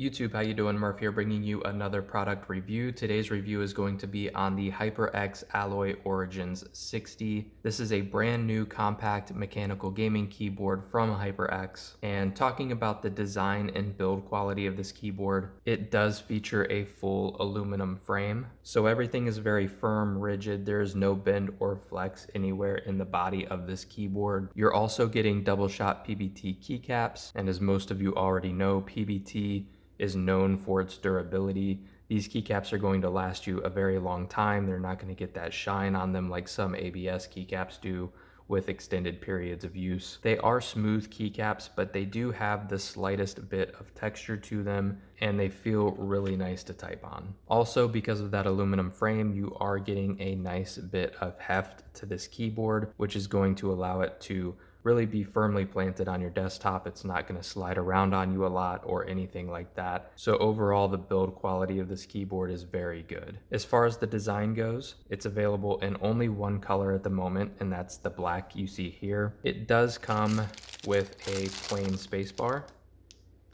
YouTube, how you doing? Murph here, bringing you another product review. Today's review is going to be on the HyperX Alloy Origins 60. This is a brand new compact mechanical gaming keyboard from HyperX. And talking about the design and build quality of this keyboard, it does feature a full aluminum frame. So everything is very firm, rigid. There is no bend or flex anywhere in the body of this keyboard. You're also getting double shot PBT keycaps. And as most of you already know, PBT is known for its durability. These keycaps are going to last you a very long time. They're not going to get that shine on them like some ABS keycaps do with extended periods of use. They are smooth keycaps, but they do have the slightest bit of texture to them, and they feel really nice to type on. Also, because of that aluminum frame, you are getting a nice bit of heft to this keyboard, which is going to allow it to really be firmly planted on your desktop. It's not going to slide around on you a lot or anything like that. So overall, the build quality of this keyboard is very good. As far as the design goes, it's available in only one color at the moment, and that's the black you see here. It does come with a plain spacebar.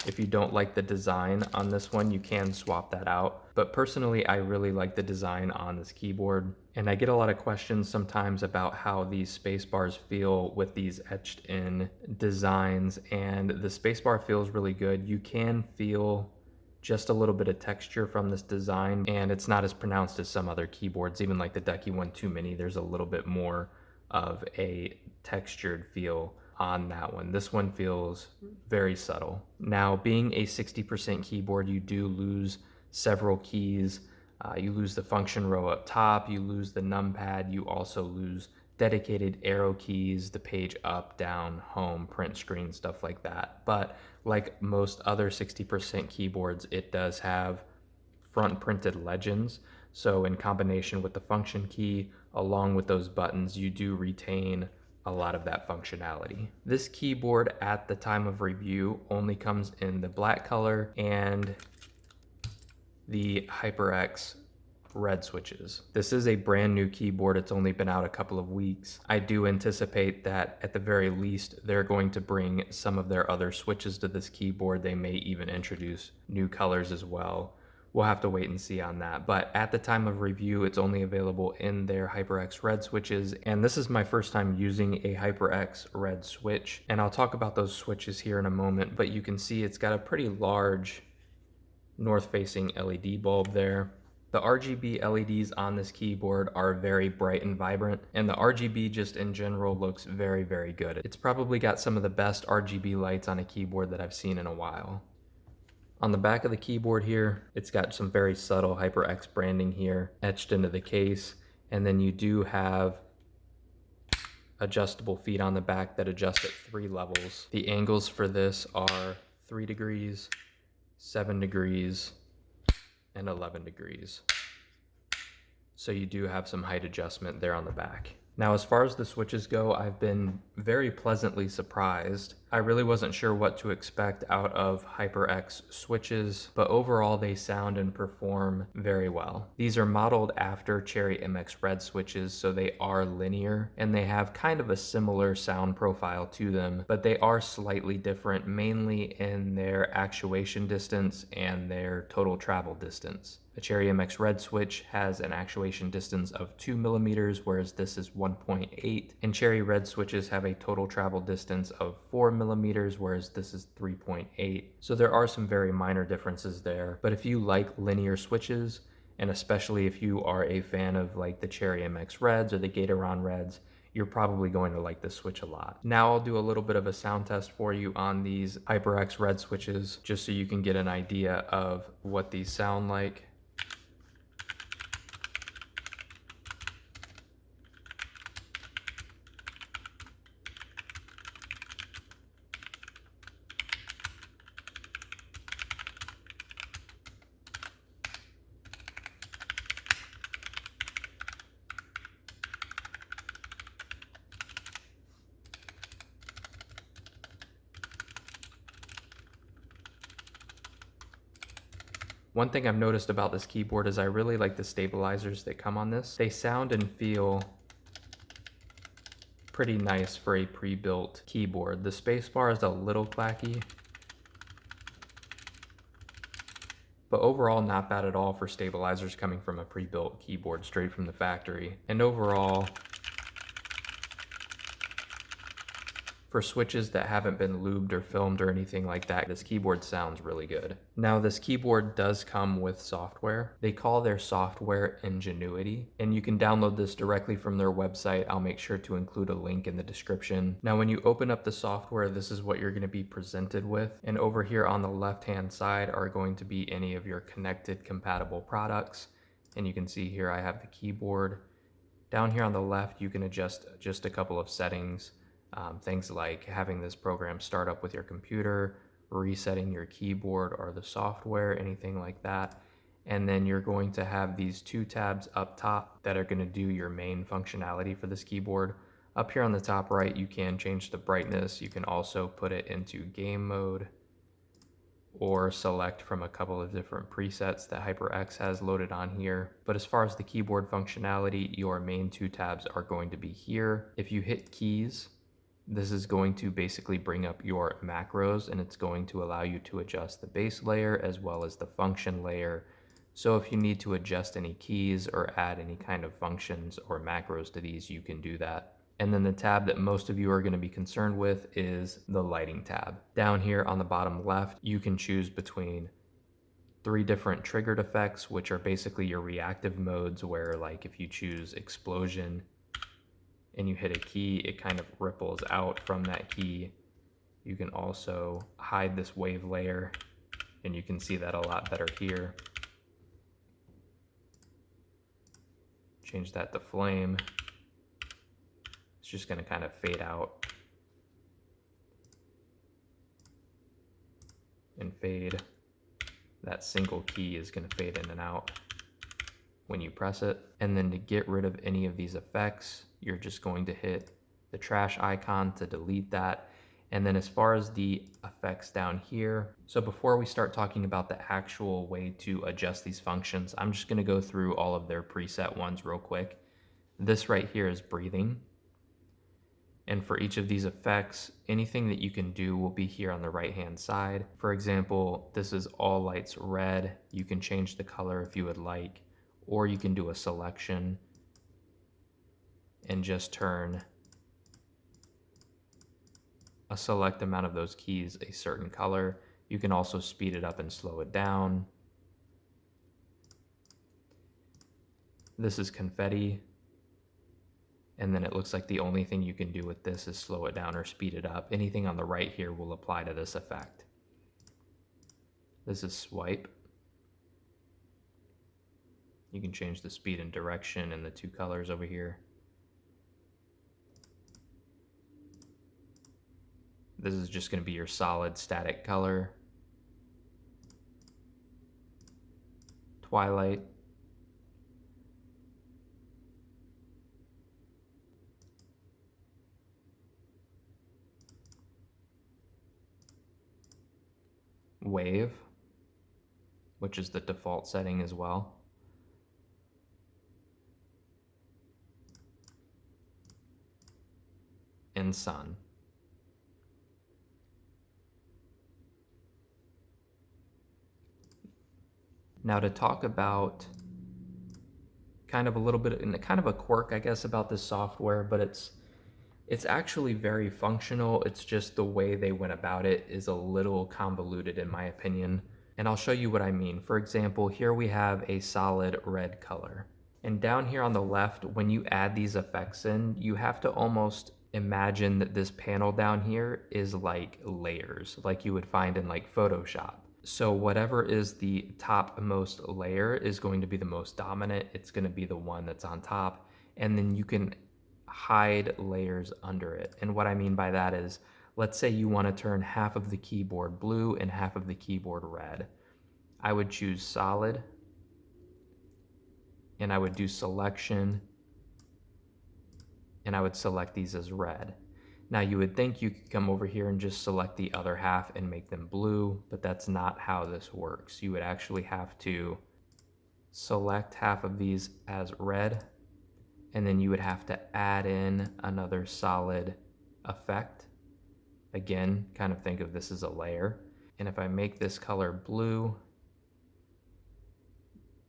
If you don't like the design on this one, you can swap that out. But personally, I really like the design on this keyboard. And I get a lot of questions sometimes about how these space bars feel with these etched in designs. And the space bar feels really good. You can feel just a little bit of texture from this design, and it's not as pronounced as some other keyboards. Even like the Ducky 1 Mini, there's a little bit more of a textured feel on that one. This one feels very subtle. Now, being a 60% keyboard, you do lose several keys. You lose the function row up top, you lose the numpad, you also lose dedicated arrow keys, the page up, down, home, print screen, stuff like that. But like most other 60% keyboards, it does have front printed legends. So in combination with the function key, along with those buttons, you do retain a lot of that functionality. This keyboard at the time of review only comes in the black color and the HyperX red switches. This is a brand new keyboard. It's only been out a couple of weeks. I do anticipate that at the very least, they're going to bring some of their other switches to this keyboard. They may even introduce new colors as well. We'll have to wait and see on that. But at the time of review, it's only available in their HyperX red switches. And this is my first time using a HyperX red switch. And I'll talk about those switches here in a moment, but you can see it's got a pretty large north-facing LED bulb there. The RGB LEDs on this keyboard are very bright and vibrant, and the RGB just in general looks very, very good. It's probably got some of the best RGB lights on a keyboard that I've seen in a while. On the back of the keyboard here, it's got some very subtle HyperX branding here etched into the case. And then you do have adjustable feet on the back that adjust at 3 levels. The angles for this are 3 degrees, 7 degrees, and 11 degrees. So you do have some height adjustment there on the back. Now, as far as the switches go, I've been very pleasantly surprised. I really wasn't sure what to expect out of HyperX switches, but overall they sound and perform very well. These are modeled after Cherry MX Red switches, so they are linear, and they have kind of a similar sound profile to them, but they are slightly different, mainly in their actuation distance and their total travel distance. The Cherry MX Red switch has an actuation distance of 2 millimeters, whereas this is 1.8, and Cherry Red switches have a total travel distance of 4 millimeters, whereas this is 3.8. So there are some very minor differences there, but if you like linear switches, and especially if you are a fan of like the Cherry MX Reds or the Gatoron Reds, you're probably going to like this switch a lot. Now I'll do a little bit of a sound test for you on these HyperX Red switches, just so you can get an idea of what these sound like. One thing I've noticed about this keyboard is I really like the stabilizers that come on this. They sound and feel pretty nice for a pre-built keyboard. The spacebar is a little clacky, But overall, not bad at all for stabilizers coming from a pre-built keyboard straight from the factory. And overall, for switches that haven't been lubed or filmed or anything like that, this keyboard sounds really good. Now, this keyboard does come with software. They call their software Ingenuity, and you can download this directly from their website. I'll make sure to include a link in the description. Now, when you open up the software, this is what you're going to be presented with. And over here on the left-hand side are going to be any of your connected compatible products. And you can see here I have the keyboard. Down here on the left, you can adjust just a couple of settings. Things like having this program start up with your computer, resetting your keyboard or the software, anything like that. And then you're going to have these two tabs up top that are going to do your main functionality for this keyboard. Up here on the top right, you can change the brightness. You can also put it into game mode or select from a couple of different presets that HyperX has loaded on here. But as far as the keyboard functionality, your main two tabs are going to be here. If you hit keys, this is going to basically bring up your macros, and it's going to allow you to adjust the base layer as well as the function layer. So if you need to adjust any keys or add any kind of functions or macros to these, you can do that. And then the tab that most of you are going to be concerned with is the lighting tab. Down here on the bottom left, you can choose between 3 different triggered effects, which are basically your reactive modes, where like if you choose explosion and you hit a key, it kind of ripples out from that key. You can also hide this wave layer, and you can see that a lot better here. Change that to flame. It's just going to kind of fade out and fade. That single key is going to fade in and out when you press it. And then to get rid of any of these effects, you're just going to hit the trash icon to delete that. And then as far as the effects down here, so before we start talking about the actual way to adjust these functions, I'm just going to go through all of their preset ones real quick. This right here is breathing. And for each of these effects, anything that you can do will be here on the right-hand side. For example, this is all lights red. You can change the color if you would like, or you can do a selection and just turn a select amount of those keys a certain color. You can also speed it up and slow it down. This is confetti. And then it looks like the only thing you can do with this is slow it down or speed it up. Anything on the right here will apply to this effect. This is swipe. You can change the speed and direction and the 2 colors over here. This is just going to be your solid static color. Twilight. Wave, which is the default setting as well. And sun. Now to talk about kind of a little bit, and kind of a quirk, I guess, about this software, but it's actually very functional. It's just the way they went about it is a little convoluted in my opinion. And I'll show you what I mean. For example, here we have a solid red color. And down here on the left, when you add these effects in, you have to almost imagine that this panel down here is like layers, like you would find in like Photoshop. So whatever is the topmost layer is going to be the most dominant. It's going to be the one that's on top. And then you can hide layers under it. And what I mean by that is, let's say you want to turn half of the keyboard blue and half of the keyboard red. I would choose solid, and I would do selection, and I would select these as red. Now you would think you could come over here and just select the other half and make them blue, but that's not how this works. You would actually have to select half of these as red, and then you would have to add in another solid effect. Again, kind of think of this as a layer. And if I make this color blue,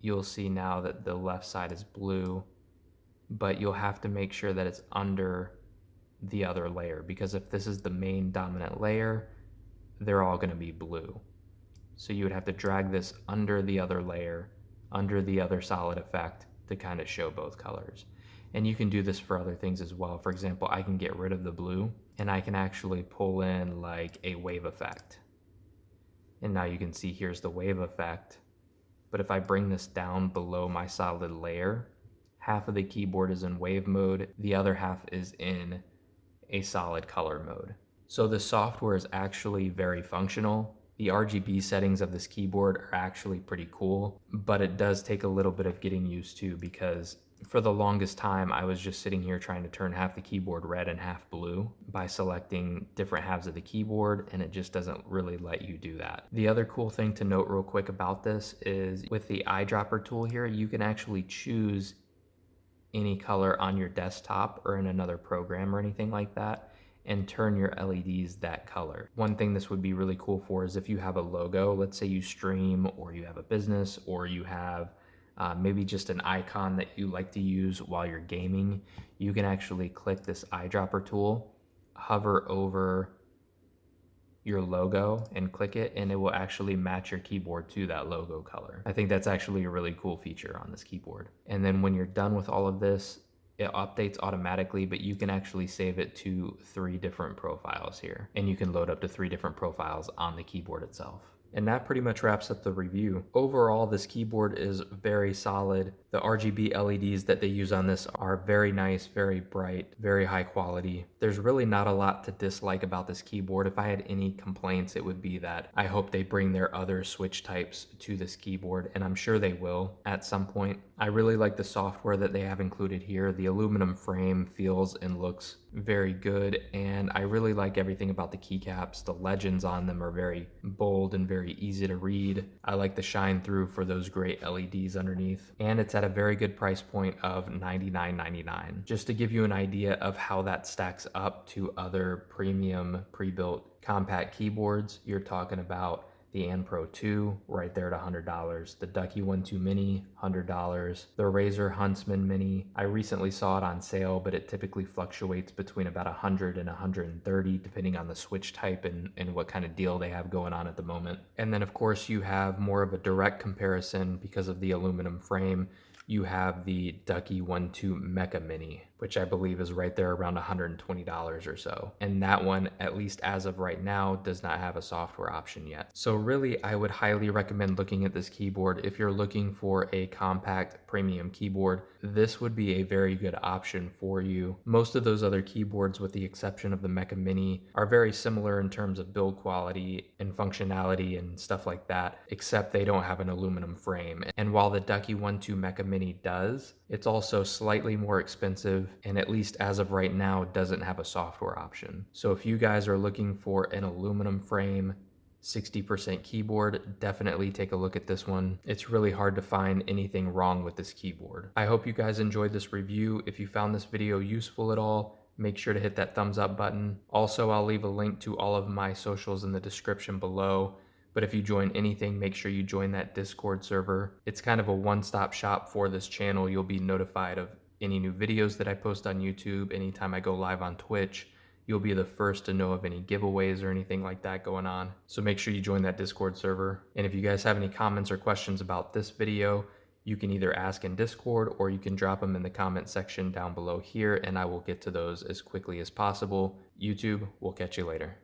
you'll see now that the left side is blue, but you'll have to make sure that it's under the other layer, because if this is the main dominant layer, they're all going to be blue. So you would have to drag this under the other layer, under the other solid effect to kind of show both colors. And you can do this for other things as well. For example, I can get rid of the blue and I can actually pull in like a wave effect. And now you can see here's the wave effect. But if I bring this down below my solid layer, half of the keyboard is in wave mode, the other half is in a solid color mode. So the software is actually very functional. The RGB settings of this keyboard are actually pretty cool, but it does take a little bit of getting used to, because for the longest time I was just sitting here trying to turn half the keyboard red and half blue by selecting different halves of the keyboard, and it just doesn't really let you do that. The other cool thing to note real quick about this is with the eyedropper tool here, you can actually choose any color on your desktop or in another program or anything like that and turn your LEDs that color. One thing this would be really cool for is if you have a logo, let's say you stream or you have a business or you have maybe just an icon that you like to use while you're gaming, you can actually click this eyedropper tool, hover over your logo and click it, and it will actually match your keyboard to that logo color. I think that's actually a really cool feature on this keyboard. And then when you're done with all of this, it updates automatically, but you can actually save it to 3 different profiles here, and you can load up to 3 different profiles on the keyboard itself. And that pretty much wraps up the review. Overall, this keyboard is very solid. The RGB LEDs that they use on this are very nice, very bright, very high quality. There's really not a lot to dislike about this keyboard. If I had any complaints, it would be that I hope they bring their other switch types to this keyboard, and I'm sure they will at some point. I really like the software that they have included here. The aluminum frame feels and looks very good, and I really like everything about the keycaps. The legends on them are very bold and very easy to read. I like the shine through for those great LEDs underneath, and it's at a very good price point of $99.99. Just to give you an idea of how that stacks up to other premium pre-built compact keyboards, you're talking about the An Pro 2 right there at $100, the Ducky 1-2 Mini $100, the Razer Huntsman Mini. I recently saw it on sale, but it typically fluctuates between about $100 and $130 depending on the switch type and what kind of deal they have going on at the moment. And then of course you have more of a direct comparison because of the aluminum frame. You have the Ducky 1-2 Mecha Mini, which I believe is right there around $120 or so. And that one, at least as of right now, does not have a software option yet. So really, I would highly recommend looking at this keyboard. If you're looking for a compact premium keyboard, this would be a very good option for you. Most of those other keyboards, with the exception of the Mecha Mini, are very similar in terms of build quality and functionality and stuff like that, except they don't have an aluminum frame. And while the Ducky 1-2 Mecha Mini does, it's also slightly more expensive, and at least as of right now, doesn't have a software option. So if you guys are looking for an aluminum frame 60% keyboard, definitely take a look at this one. It's really hard to find anything wrong with this keyboard. I hope you guys enjoyed this review. If you found this video useful at all, make sure to hit that thumbs up button. Also, I'll leave a link to all of my socials in the description below. But if you join anything, make sure you join that Discord server. It's kind of a one-stop shop for this channel. You'll be notified of any new videos that I post on YouTube, anytime I go live on Twitch. You'll be the first to know of any giveaways or anything like that going on. So make sure you join that Discord server. And if you guys have any comments or questions about this video, you can either ask in Discord or you can drop them in the comment section down below here, and I will get to those as quickly as possible. YouTube, we'll catch you later.